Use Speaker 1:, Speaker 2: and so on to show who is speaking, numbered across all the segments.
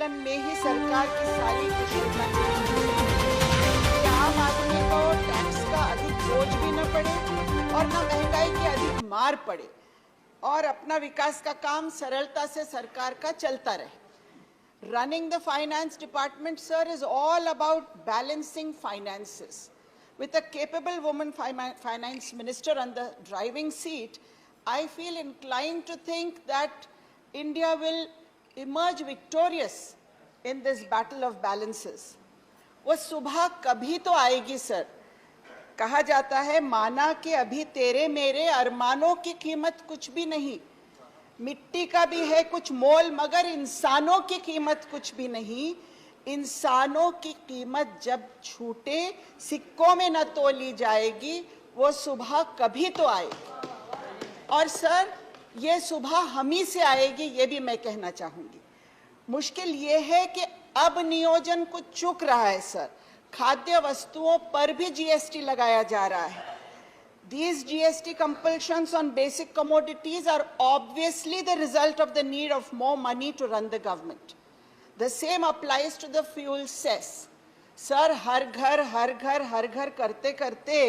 Speaker 1: संचालन में ही सरकार की सारी कुशलता कि आम आदमी को टैक्स का अधिक बोझ भी न पड़े और न महंगाई की अधिक मार पड़े और अपना विकास का काम सरलता से सरकार का चलता रहे। Running the finance department, sir, is all about balancing finances. With a capable woman finance minister on the driving seat, I feel inclined to think that India will emerge victorious in this battle of balances. वो सुबह कभी तो आएगी sir. कहा जाता है माना कि अभी तेरे मेरे अरमानों की कीमत कुछ भी नहीं, मिट्टी का भी है कुछ मोल मगर इंसानों की कीमत कुछ भी नहीं। इंसानों की कीमत जब छूटे सिक्कों में न तोली जाएगी, वो सुबह कभी तो आएगी। और सर ये सुबह हम ही से आएगी, ये भी मैं कहना चाहूंगी। मुश्किल ये है कि अब नियोजन कुछ चूक रहा है सर। खाद्य वस्तुओं पर भी जीएसटी लगाया जा रहा है। These GST compulsions on basic commodities are obviously the result of the need of more money to run the government. The same applies to the fuel cess. Sir, हर घर करते करते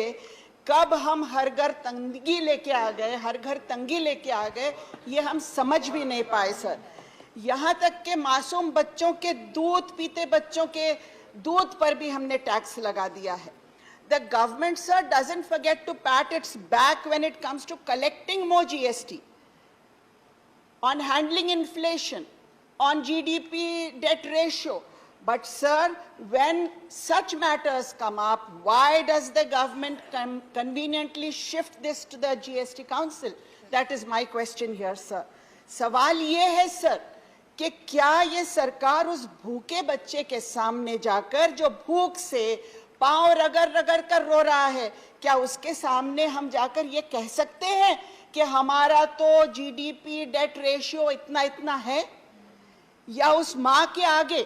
Speaker 1: कब हम हर घर तंगी लेके आ गए, हर घर तंगी लेके आ गए, ये हम समझ भी नहीं पाए सर। यहाँ तक के मासूम बच्चों के दूध पीते बच्चों के दूध पर भी हमने टैक्स लगा दिया है। The government, sir, doesn't forget to pat its back when it comes to collecting more GST, on handling inflation, on GDP debt ratio. But, sir, when such matters come up, why does the government conveniently shift this to the GST Council? That is my question here, sir. सवाल ये है, sir, कि क्या ये सरकार उस भूखे बच्चे के सामने जाकर जो भूख से पांव रगड़ कर रो रहा है, क्या उसके सामने हम जाकर ये कह सकते हैं कि हमारा तो जीडीपी डेट रेशियो इतना इतना है? या उस माँ के आगे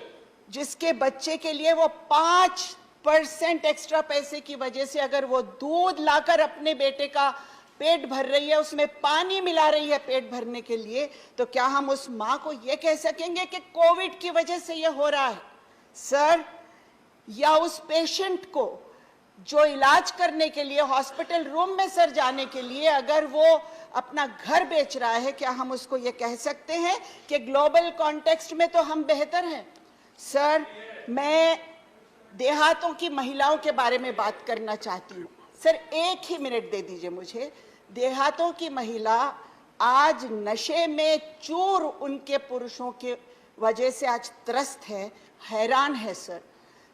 Speaker 1: जिसके बच्चे के लिए वो 5% एक्स्ट्रा पैसे की वजह से अगर वो दूध लाकर अपने बेटे का पेट भर रही है, उसमें पानी मिला रही है पेट भरने के लिए, तो क्या हम उस माँ को ये कह सकेंगे कि कोविड की वजह से ये हो रहा है? सर, या उस पेशेंट को जो इलाज करने के लिए हॉस्पिटल रूम में सर जाने के लिए अगर वो अपना घर बेच रहा है, क्या हम उसको ये कह सकते हैं कि ग्लोबल कॉन्टेक्स्ट में तो हम बेहतर हैं? सर, मैं देहातों की महिलाओं के बारे में बात करना चाहती हूँ। सर, एक ही मिनट दे दीजिए मुझे। देहातों की महिला आज नशे में चूर उनके पुरुषों के वजह से आज त्रस्त है, हैरान है सर।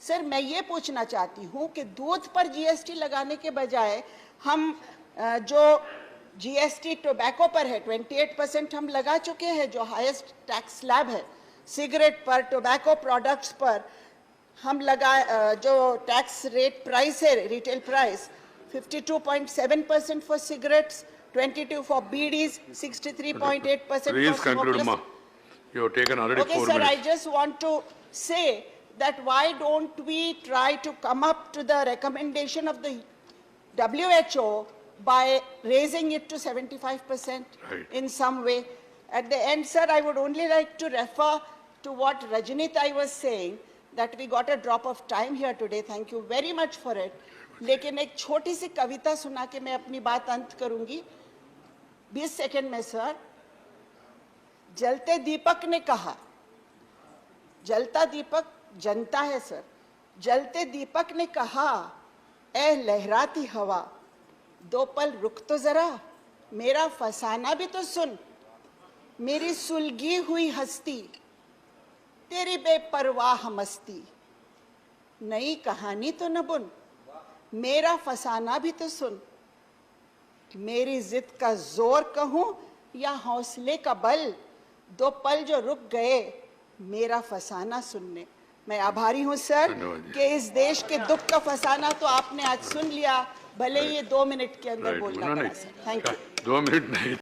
Speaker 1: सर, मैं ये पूछना चाहती हूँ कि दूध पर जीएसटी लगाने के बजाय हम जो जीएसटी टोबैको पर है 28% हम लगा चुके हैं, जो हाईएस्ट टैक्स स्लैब है। सिगरेट पर, टोबैको प्रोडक्ट्स पर हम जो टैक्स रेट प्राइस है, retail price 52.7% for cigarettes, 22 for BDs, 63.8% for
Speaker 2: Please conclude,
Speaker 1: smokers.
Speaker 2: ma. You have taken already 4
Speaker 1: Okay, sir,
Speaker 2: minutes.
Speaker 1: I just want to say that why don't we try to come up to the recommendation of the WHO by raising it to 75%
Speaker 2: Right.
Speaker 1: in some way? At the end, sir, I would only like to refer to what Rajnitai was saying, that we got a drop of time here today. Thank you very much for it. लेकिन एक छोटी सी कविता सुना के मैं अपनी बात अंत करूंगी 20 सेकंड में सर। जलते दीपक ने कहा, जलता दीपक जनता है सर। जलते दीपक ने कहा, ए लहराती हवा, 2 पल रुक तो जरा, मेरा फसाना भी तो सुन। मेरी सुलगी हुई हस्ती, तेरी बेपरवाह मस्ती, नई कहानी तो न बुन, मेरा फसाना भी तो सुन। मेरी जिद का जोर कहूं या हौसले का बल, 2 पल जो रुक गए मेरा फसाना सुनने। मैं आभारी हूं सर कि इस देश के दुख का फसाना तो आपने आज सुन लिया, भले ये 2 मिनट के अंदर बोलना पड़ा सर। Thank you.
Speaker 2: 2 मिनट नहीं।